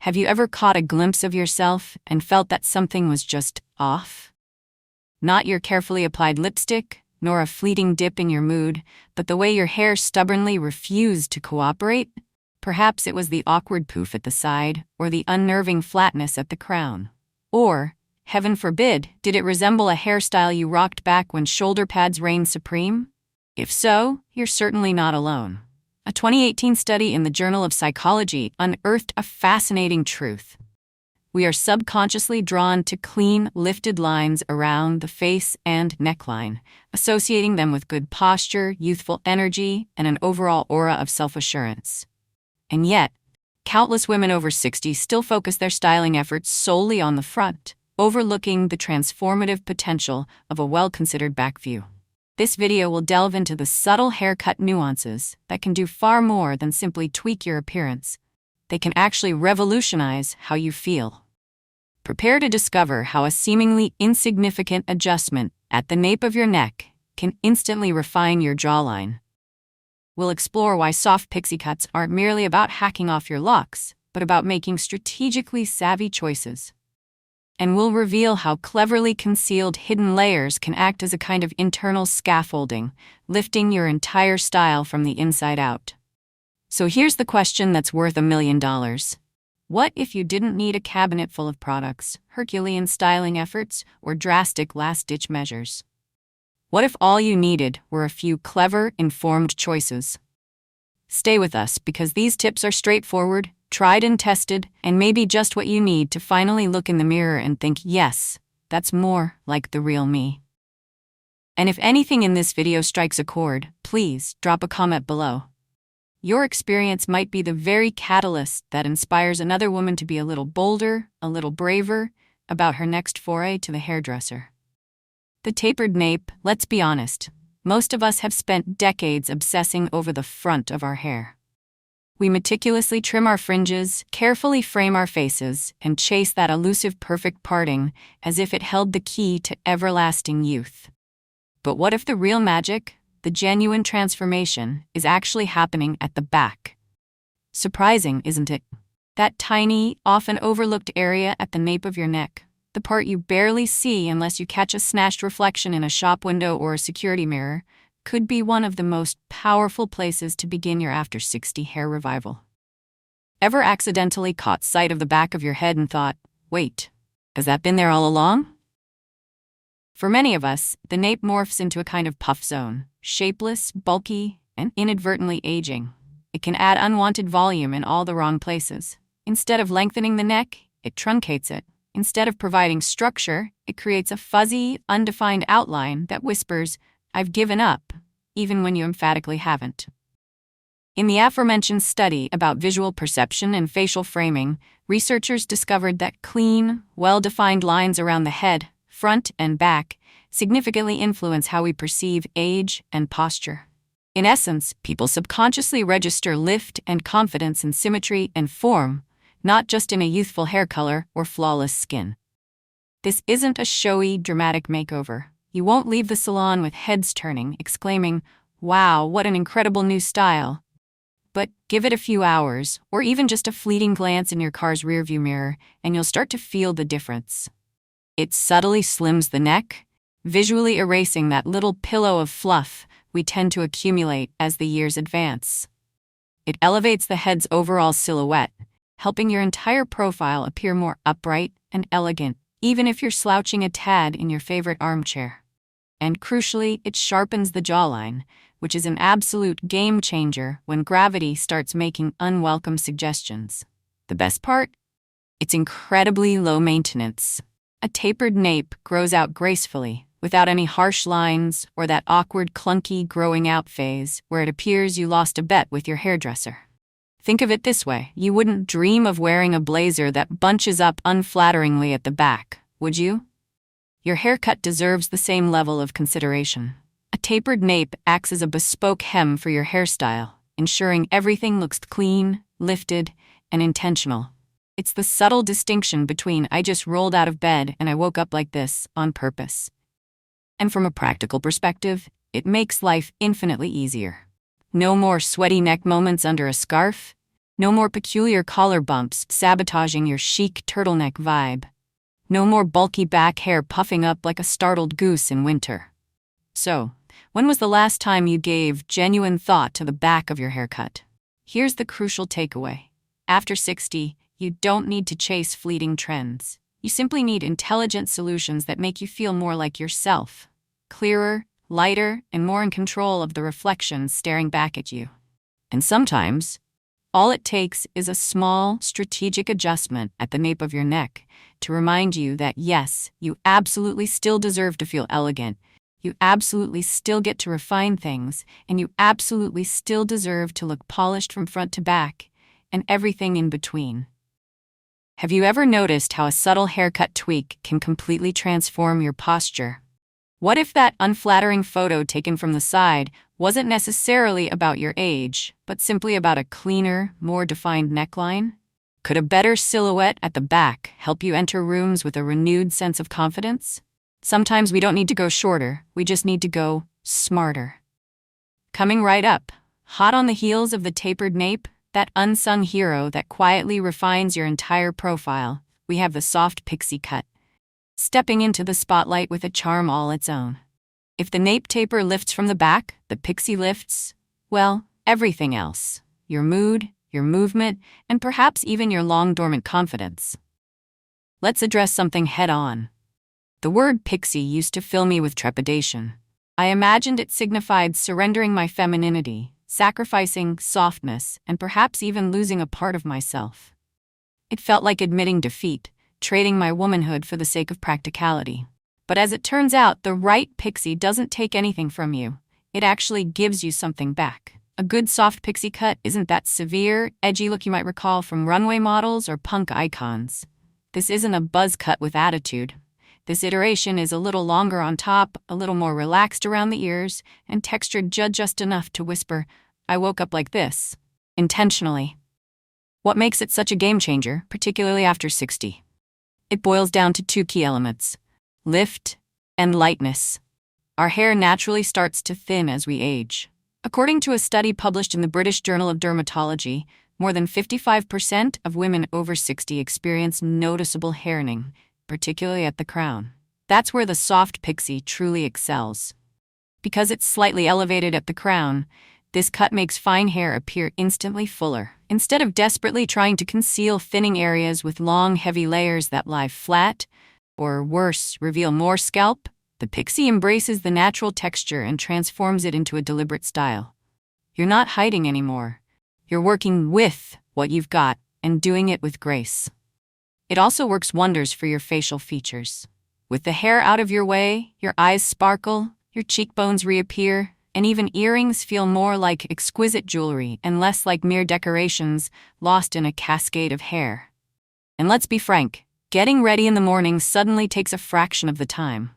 Have you ever caught a glimpse of yourself and felt that something was just off? Not your carefully applied lipstick, nor a fleeting dip in your mood, but the way your hair stubbornly refused to cooperate? Perhaps it was the awkward poof at the side, or the unnerving flatness at the crown. Or, heaven forbid, did it resemble a hairstyle you rocked back when shoulder pads reigned supreme? If so, you're certainly not alone. A 2018 study in the Journal of Psychology unearthed a fascinating truth. We are subconsciously drawn to clean, lifted lines around the face and neckline, associating them with good posture, youthful energy, and an overall aura of self-assurance. And yet, countless women over 60 still focus their styling efforts solely on the front, overlooking the transformative potential of a well-considered back view. This video will delve into the subtle haircut nuances that can do far more than simply tweak your appearance. They can actually revolutionize how you feel. Prepare to discover how a seemingly insignificant adjustment at the nape of your neck can instantly refine your jawline. We'll explore why soft pixie cuts aren't merely about hacking off your locks, but about making strategically savvy choices. And we'll reveal how cleverly concealed hidden layers can act as a kind of internal scaffolding, lifting your entire style from the inside out. So here's the question that's worth $1 million. What if you didn't need a cabinet full of products, Herculean styling efforts, or drastic last-ditch measures? What if all you needed were a few clever, informed choices? Stay with us because these tips are straightforward, tried and tested, and maybe just what you need to finally look in the mirror and think, yes, that's more like the real me. And if anything in this video strikes a chord, please drop a comment below. Your experience might be the very catalyst that inspires another woman to be a little bolder, a little braver, about her next foray to the hairdresser. The tapered nape, let's be honest, most of us have spent decades obsessing over the front of our hair. We meticulously trim our fringes, carefully frame our faces, and chase that elusive perfect parting as if it held the key to everlasting youth. But what if the real magic, the genuine transformation, is actually happening at the back? Surprising, isn't it? That tiny, often overlooked area at the nape of your neck, the part you barely see unless you catch a snatched reflection in a shop window or a security mirror, could be one of the most powerful places to begin your after-60 hair revival. Ever accidentally caught sight of the back of your head and thought, wait, has that been there all along? For many of us, the nape morphs into a kind of puff zone, shapeless, bulky, and inadvertently aging. It can add unwanted volume in all the wrong places. Instead of lengthening the neck, it truncates it. Instead of providing structure, it creates a fuzzy, undefined outline that whispers, I've given up, even when you emphatically haven't. In the aforementioned study about visual perception and facial framing, researchers discovered that clean, well-defined lines around the head, front and back, significantly influence how we perceive age and posture. In essence, people subconsciously register lift and confidence in symmetry and form, not just in a youthful hair color or flawless skin. This isn't a showy, dramatic makeover. You won't leave the salon with heads turning, exclaiming, wow, what an incredible new style. But give it a few hours, or even just a fleeting glance in your car's rearview mirror, and you'll start to feel the difference. It subtly slims the neck, visually erasing that little pillow of fluff we tend to accumulate as the years advance. It elevates the head's overall silhouette, helping your entire profile appear more upright and elegant, even if you're slouching a tad in your favorite armchair. And crucially, it sharpens the jawline, which is an absolute game changer when gravity starts making unwelcome suggestions. The best part? It's incredibly low maintenance. A tapered nape grows out gracefully, without any harsh lines or that awkward, clunky growing out phase where it appears you lost a bet with your hairdresser. Think of it this way, you wouldn't dream of wearing a blazer that bunches up unflatteringly at the back, would you? Your haircut deserves the same level of consideration. A tapered nape acts as a bespoke hem for your hairstyle, ensuring everything looks clean, lifted, and intentional. It's the subtle distinction between I just rolled out of bed and I woke up like this on purpose. And from a practical perspective, it makes life infinitely easier. No more sweaty neck moments under a scarf. No more peculiar collar bumps sabotaging your chic turtleneck vibe. No more bulky back hair puffing up like a startled goose in winter. So, when was the last time you gave genuine thought to the back of your haircut? Here's the crucial takeaway. After 60, you don't need to chase fleeting trends. You simply need intelligent solutions that make you feel more like yourself. Clearer, lighter, and more in control of the reflections staring back at you. And sometimes, all it takes is a small, strategic adjustment at the nape of your neck to remind you that yes, you absolutely still deserve to feel elegant, you absolutely still get to refine things, and you absolutely still deserve to look polished from front to back, and everything in between. Have you ever noticed how a subtle haircut tweak can completely transform your posture? What if that unflattering photo taken from the side wasn't necessarily about your age, but simply about a cleaner, more defined neckline? Could a better silhouette at the back help you enter rooms with a renewed sense of confidence? Sometimes we don't need to go shorter, we just need to go smarter. Coming right up, hot on the heels of the tapered nape, that unsung hero that quietly refines your entire profile, we have the soft pixie cut, stepping into the spotlight with a charm all its own. If the nape taper lifts from the back, the pixie lifts, well, everything else. Your mood, your movement, and perhaps even your long-dormant confidence. Let's address something head-on. The word pixie used to fill me with trepidation. I imagined it signified surrendering my femininity, sacrificing softness, and perhaps even losing a part of myself. It felt like admitting defeat, trading my womanhood for the sake of practicality. But as it turns out, the right pixie doesn't take anything from you. It actually gives you something back. A good soft pixie cut isn't that severe, edgy look you might recall from runway models or punk icons. This isn't a buzz cut with attitude. This iteration is a little longer on top, a little more relaxed around the ears, and textured just enough to whisper, "I woke up like this," intentionally. What makes it such a game changer, particularly after 60? It boils down to two key elements: lift and lightness. Our hair naturally starts to thin as we age. According to a study published in the British Journal of Dermatology, more than 55% of women over 60 experience noticeable hairning, particularly at the crown. That's where the soft pixie truly excels. Because it's slightly elevated at the crown, this cut makes fine hair appear instantly fuller. Instead of desperately trying to conceal thinning areas with long, heavy layers that lie flat, or worse, reveal more scalp, the pixie embraces the natural texture and transforms it into a deliberate style. You're not hiding anymore. You're working with what you've got and doing it with grace. It also works wonders for your facial features. With the hair out of your way, your eyes sparkle, your cheekbones reappear, and even earrings feel more like exquisite jewelry and less like mere decorations lost in a cascade of hair. And let's be frank, getting ready in the morning suddenly takes a fraction of the time.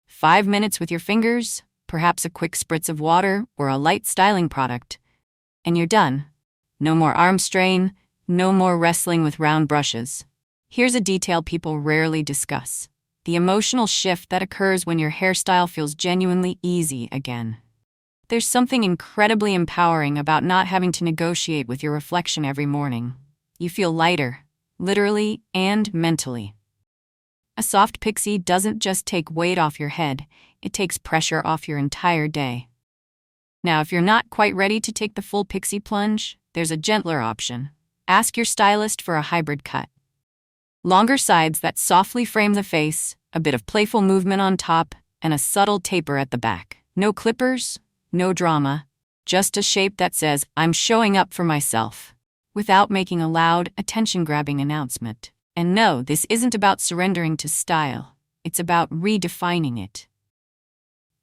5 minutes with your fingers, perhaps a quick spritz of water or a light styling product, and you're done. No more arm strain, no more wrestling with round brushes. Here's a detail people rarely discuss: the emotional shift that occurs when your hairstyle feels genuinely easy again. There's something incredibly empowering about not having to negotiate with your reflection every morning. You feel lighter, literally and mentally. A soft pixie doesn't just take weight off your head, it takes pressure off your entire day. Now, if you're not quite ready to take the full pixie plunge, there's a gentler option. Ask your stylist for a hybrid cut. Longer sides that softly frame the face, a bit of playful movement on top, and a subtle taper at the back. No clippers, no drama, just a shape that says, "I'm showing up for myself," without making a loud, attention-grabbing announcement. And no, this isn't about surrendering to style. It's about redefining it.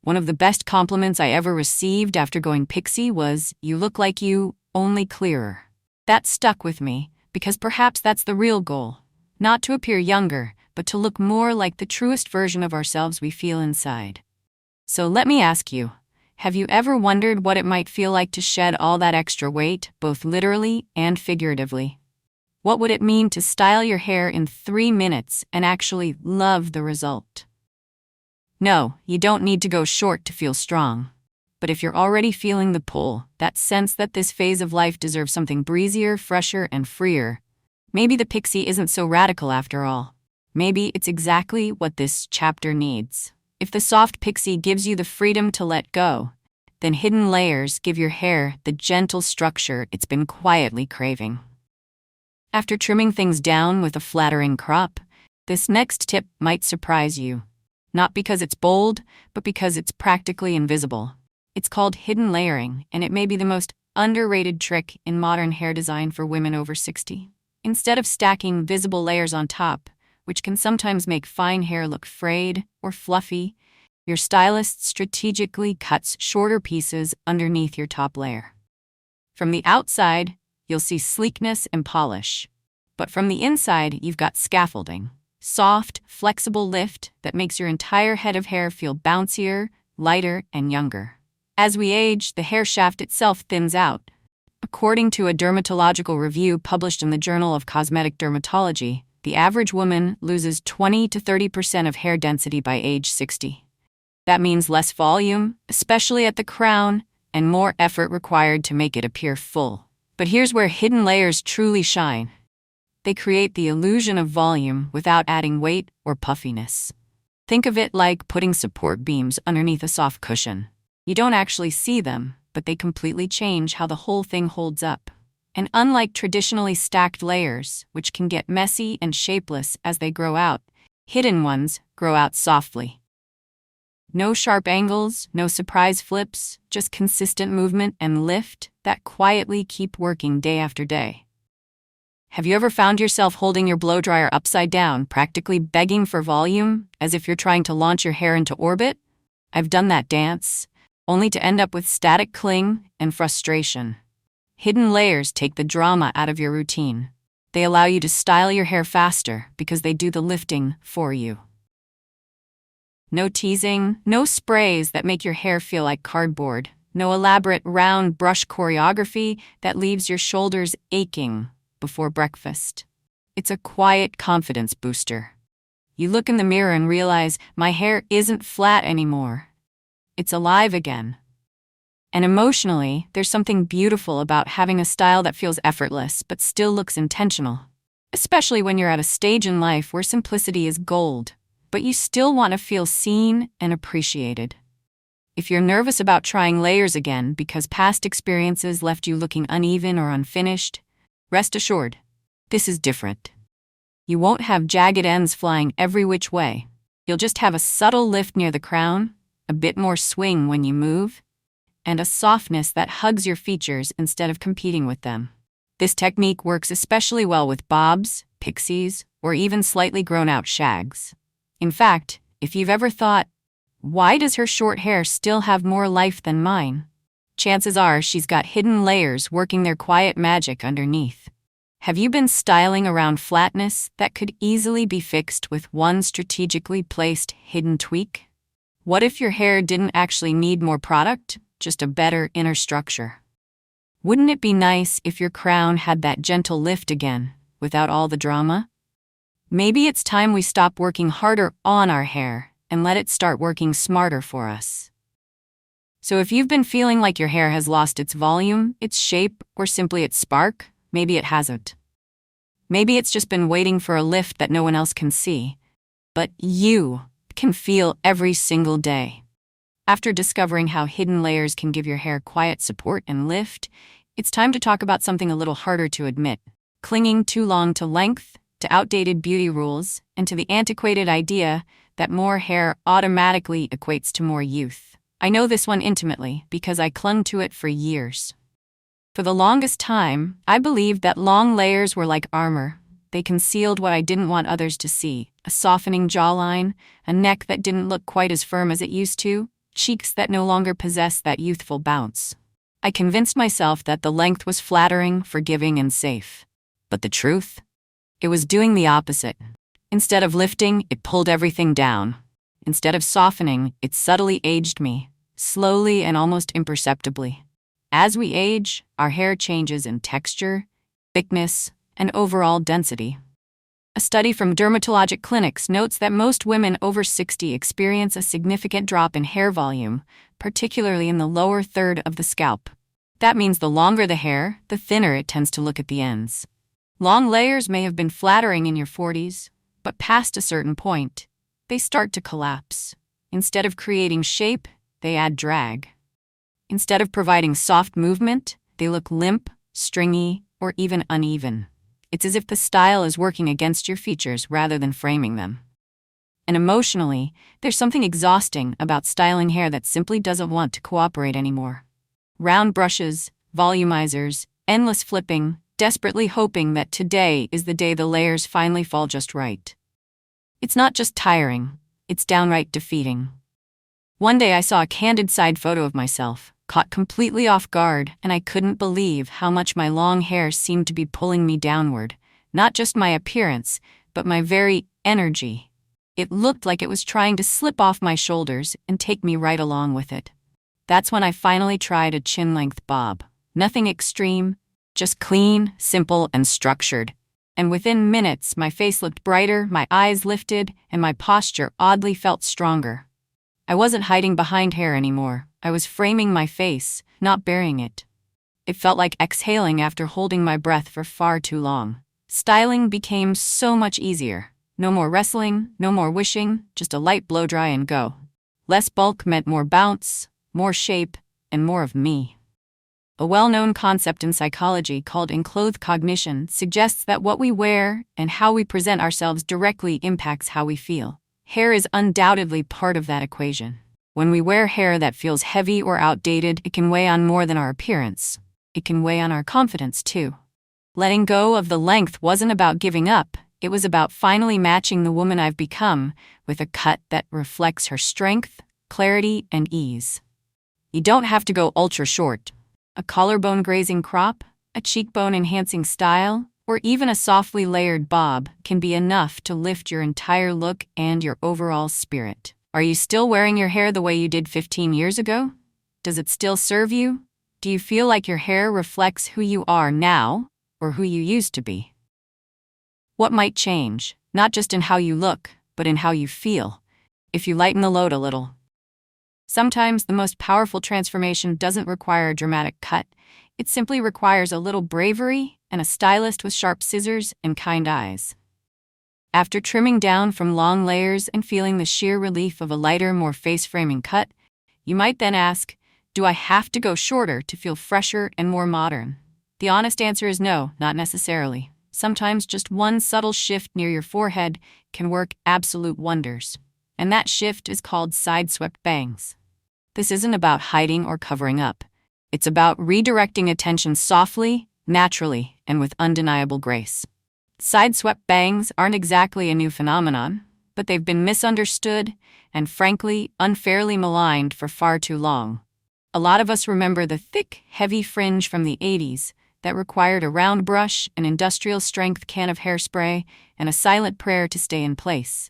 One of the best compliments I ever received after going pixie was, "You look like you, only clearer." That stuck with me, because perhaps that's the real goal. Not to appear younger, but to look more like the truest version of ourselves we feel inside. So let me ask you, have you ever wondered what it might feel like to shed all that extra weight, both literally and figuratively? What would it mean to style your hair in 3 minutes and actually love the result? No, you don't need to go short to feel strong. But if you're already feeling the pull, that sense that this phase of life deserves something breezier, fresher, and freer, maybe the pixie isn't so radical after all. Maybe it's exactly what this chapter needs. If the soft pixie gives you the freedom to let go, then hidden layers give your hair the gentle structure it's been quietly craving. After trimming things down with a flattering crop, this next tip might surprise you. Not because it's bold, but because it's practically invisible. It's called hidden layering, and it may be the most underrated trick in modern hair design for women over 60. Instead of stacking visible layers on top, which can sometimes make fine hair look frayed or fluffy, your stylist strategically cuts shorter pieces underneath your top layer. From the outside, you'll see sleekness and polish. But from the inside, you've got scaffolding. Soft, flexible lift that makes your entire head of hair feel bouncier, lighter, and younger. As we age, the hair shaft itself thins out. According to a dermatological review published in the Journal of Cosmetic Dermatology, the average woman loses 20 to 30% of hair density by age 60. That means less volume, especially at the crown, and more effort required to make it appear full. But here's where hidden layers truly shine. They create the illusion of volume without adding weight or puffiness. Think of it like putting support beams underneath a soft cushion. You don't actually see them, but they completely change how the whole thing holds up. And unlike traditionally stacked layers, which can get messy and shapeless as they grow out, hidden ones grow out softly. No sharp angles, no surprise flips, just consistent movement and lift that quietly keep working day after day. Have you ever found yourself holding your blow dryer upside down, practically begging for volume, as if you're trying to launch your hair into orbit? I've done that dance, only to end up with static cling and frustration. Hidden layers take the drama out of your routine. They allow you to style your hair faster because they do the lifting for you. No teasing, no sprays that make your hair feel like cardboard, no elaborate round brush choreography that leaves your shoulders aching before breakfast. It's a quiet confidence booster. You look in the mirror and realize my hair isn't flat anymore. It's alive again. And emotionally, there's something beautiful about having a style that feels effortless but still looks intentional, especially when you're at a stage in life where simplicity is gold, but you still want to feel seen and appreciated. If you're nervous about trying layers again because past experiences left you looking uneven or unfinished, rest assured, this is different. You won't have jagged ends flying every which way. You'll just have a subtle lift near the crown, a bit more swing when you move, and a softness that hugs your features instead of competing with them. This technique works especially well with bobs, pixies, or even slightly grown-out shags. In fact, if you've ever thought, why does her short hair still have more life than mine? Chances are she's got hidden layers working their quiet magic underneath. Have you been styling around flatness that could easily be fixed with one strategically placed hidden tweak? What if your hair didn't actually need more product, just a better inner structure? Wouldn't it be nice if your crown had that gentle lift again, without all the drama? Maybe it's time we stop working harder on our hair and let it start working smarter for us. So if you've been feeling like your hair has lost its volume, its shape, or simply its spark, maybe it hasn't. Maybe it's just been waiting for a lift that no one else can see, but you can feel every single day. After discovering how hidden layers can give your hair quiet support and lift, it's time to talk about something a little harder to admit: clinging too long to length, to outdated beauty rules, and to the antiquated idea that more hair automatically equates to more youth. I know this one intimately because I clung to it for years. For the longest time, I believed that long layers were like armor. They concealed what I didn't want others to see: a softening jawline, a neck that didn't look quite as firm as it used to, cheeks that no longer possessed that youthful bounce. I convinced myself that the length was flattering, forgiving, and safe. But the truth? It was doing the opposite. Instead of lifting, it pulled everything down. Instead of softening, it subtly aged me, slowly and almost imperceptibly. As we age, our hair changes in texture, thickness, and overall density. A study from dermatologic clinics notes that most women over 60 experience a significant drop in hair volume, particularly in the lower third of the scalp. That means the longer the hair, the thinner it tends to look at the ends. Long layers may have been flattering in your 40s, but past a certain point, they start to collapse. Instead of creating shape, they add drag. Instead of providing soft movement, they look limp, stringy, or even uneven. It's as if the style is working against your features rather than framing them. And emotionally, there's something exhausting about styling hair that simply doesn't want to cooperate anymore. Round brushes, volumizers, endless flipping, desperately hoping that today is the day the layers finally fall just right. It's not just tiring, it's downright defeating. One day I saw a candid side photo of myself, caught completely off guard, and I couldn't believe how much my long hair seemed to be pulling me downward. Not just my appearance, but my very energy. It looked like it was trying to slip off my shoulders and take me right along with it. That's when I finally tried a chin-length bob. Nothing extreme, just clean, simple, and structured. And within minutes, my face looked brighter, my eyes lifted, and my posture oddly felt stronger. I wasn't hiding behind hair anymore. I was framing my face, not burying it. It felt like exhaling after holding my breath for far too long. Styling became so much easier. No more wrestling, no more wishing, just a light blow-dry and go. Less bulk meant more bounce, more shape, and more of me. A well-known concept in psychology called enclothed cognition suggests that what we wear and how we present ourselves directly impacts how we feel. Hair is undoubtedly part of that equation. When we wear hair that feels heavy or outdated, it can weigh on more than our appearance. It can weigh on our confidence, too. Letting go of the length wasn't about giving up. It was about finally matching the woman I've become with a cut that reflects her strength, clarity, and ease. You don't have to go ultra short. A collarbone grazing crop, a cheekbone enhancing style, or even a softly layered bob can be enough to lift your entire look and your overall spirit. Are you still wearing your hair the way you did 15 years ago? Does it still serve you? Do you feel like your hair reflects who you are now or who you used to be? What might change, not just in how you look, but in how you feel, if you lighten the load a little? Sometimes the most powerful transformation doesn't require a dramatic cut. It simply requires a little bravery and a stylist with sharp scissors and kind eyes. After trimming down from long layers and feeling the sheer relief of a lighter, more face-framing cut, you might then ask, do I have to go shorter to feel fresher and more modern? The honest answer is no, not necessarily. Sometimes just one subtle shift near your forehead can work absolute wonders. And that shift is called side-swept bangs. This isn't about hiding or covering up. It's about redirecting attention softly, naturally, and with undeniable grace. Side-swept bangs aren't exactly a new phenomenon, but they've been misunderstood and, frankly, unfairly maligned for far too long. A lot of us remember the thick, heavy fringe from the 80s that required a round brush, an industrial-strength can of hairspray, and a silent prayer to stay in place.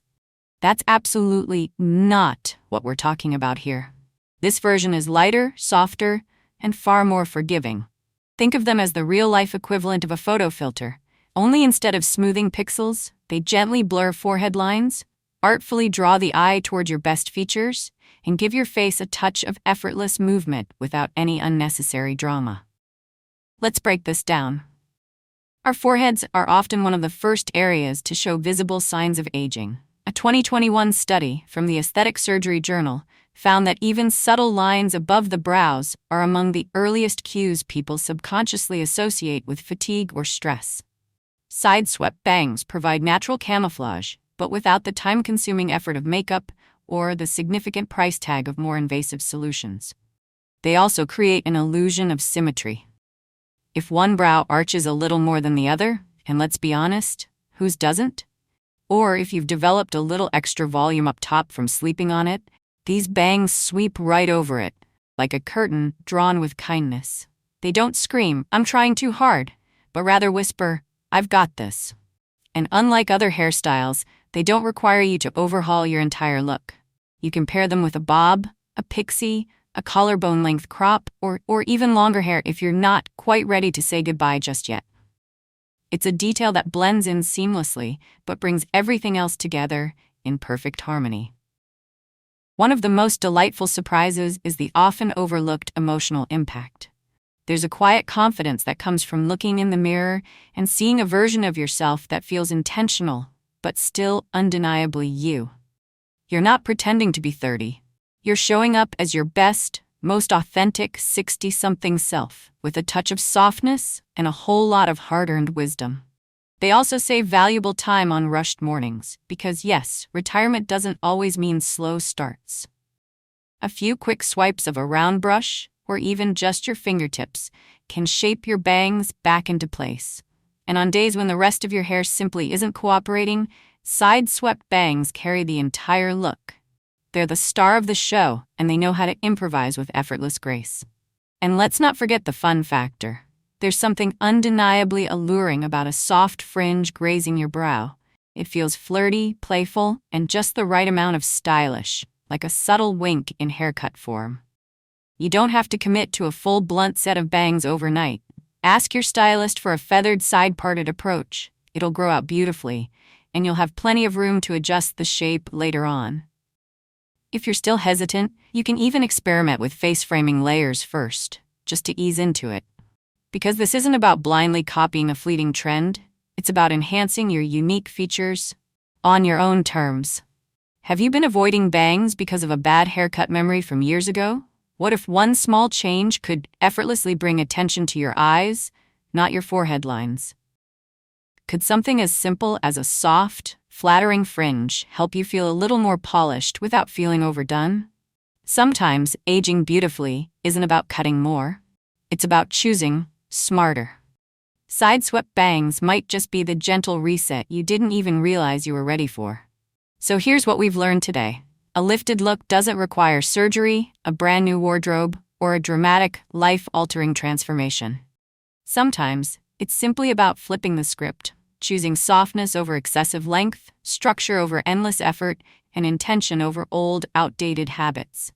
That's absolutely not what we're talking about here. This version is lighter, softer, and far more forgiving. Think of them as the real-life equivalent of a photo filter. Only instead of smoothing pixels, they gently blur forehead lines, artfully draw the eye toward your best features, and give your face a touch of effortless movement without any unnecessary drama. Let's break this down. Our foreheads are often one of the first areas to show visible signs of aging. A 2021 study from the Aesthetic Surgery Journal found that even subtle lines above the brows are among the earliest cues people subconsciously associate with fatigue or stress. Side-swept bangs provide natural camouflage, but without the time-consuming effort of makeup or the significant price tag of more invasive solutions. They also create an illusion of symmetry. If one brow arches a little more than the other, and let's be honest, whose doesn't? Or if you've developed a little extra volume up top from sleeping on it, these bangs sweep right over it, like a curtain drawn with kindness. They don't scream, "I'm trying too hard," but rather whisper, "I've got this." And unlike other hairstyles, they don't require you to overhaul your entire look. You can pair them with a bob, a pixie, a collarbone-length crop, or even longer hair if you're not quite ready to say goodbye just yet. It's a detail that blends in seamlessly, but brings everything else together in perfect harmony. One of the most delightful surprises is the often overlooked emotional impact. There's a quiet confidence that comes from looking in the mirror and seeing a version of yourself that feels intentional, but still undeniably you. You're not pretending to be 30. You're showing up as your best, most authentic 60-something self, with a touch of softness and a whole lot of hard-earned wisdom. They also save valuable time on rushed mornings, because yes, retirement doesn't always mean slow starts. A few quick swipes of a round brush, or even just your fingertips, can shape your bangs back into place. And on days when the rest of your hair simply isn't cooperating, side-swept bangs carry the entire look. They're the star of the show, and they know how to improvise with effortless grace. And let's not forget the fun factor. There's something undeniably alluring about a soft fringe grazing your brow. It feels flirty, playful, and just the right amount of stylish, like a subtle wink in haircut form. You don't have to commit to a full blunt set of bangs overnight. Ask your stylist for a feathered side-parted approach. It'll grow out beautifully, and you'll have plenty of room to adjust the shape later on. If you're still hesitant, you can even experiment with face-framing layers first, just to ease into it. Because this isn't about blindly copying a fleeting trend, it's about enhancing your unique features on your own terms. Have you been avoiding bangs because of a bad haircut memory from years ago? What if one small change could effortlessly bring attention to your eyes, not your forehead lines? Could something as simple as a soft, flattering fringe help you feel a little more polished without feeling overdone? Sometimes aging beautifully isn't about cutting more. It's about choosing smarter. Side-swept bangs might just be the gentle reset you didn't even realize you were ready for. So here's what we've learned today. A lifted look doesn't require surgery, a brand new wardrobe, or a dramatic, life-altering transformation. Sometimes, it's simply about flipping the script, choosing softness over excessive length, structure over endless effort, and intention over old, outdated habits.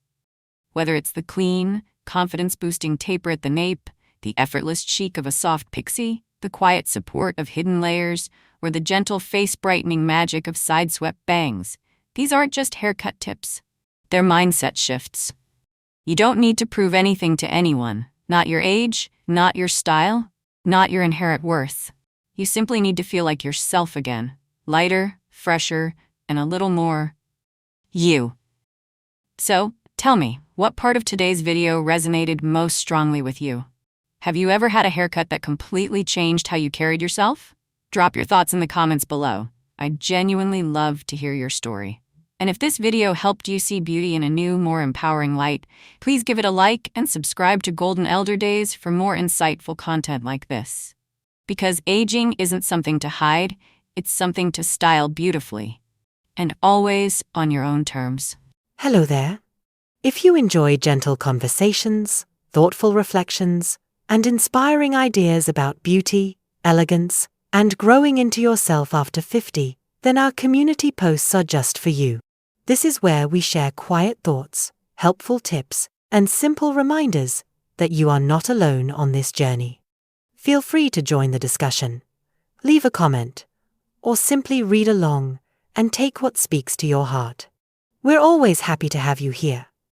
Whether it's the clean, confidence-boosting taper at the nape, the effortless chic of a soft pixie, the quiet support of hidden layers, or the gentle face-brightening magic of side-swept bangs, these aren't just haircut tips. They're mindset shifts. You don't need to prove anything to anyone, not your age, not your style, not your inherent worth. You simply need to feel like yourself again, lighter, fresher, and a little more you. So, tell me, what part of today's video resonated most strongly with you? Have you ever had a haircut that completely changed how you carried yourself? Drop your thoughts in the comments below. I'd genuinely love to hear your story. And if this video helped you see beauty in a new, more empowering light, please give it a like and subscribe to Golden Elder Days for more insightful content like this. Because aging isn't something to hide, it's something to style beautifully. And always on your own terms. Hello there. If you enjoy gentle conversations, thoughtful reflections, and inspiring ideas about beauty, elegance, and growing into yourself after 50, then our community posts are just for you. This is where we share quiet thoughts, helpful tips, and simple reminders that you are not alone on this journey. Feel free to join the discussion, leave a comment, or simply read along and take what speaks to your heart. We're always happy to have you here.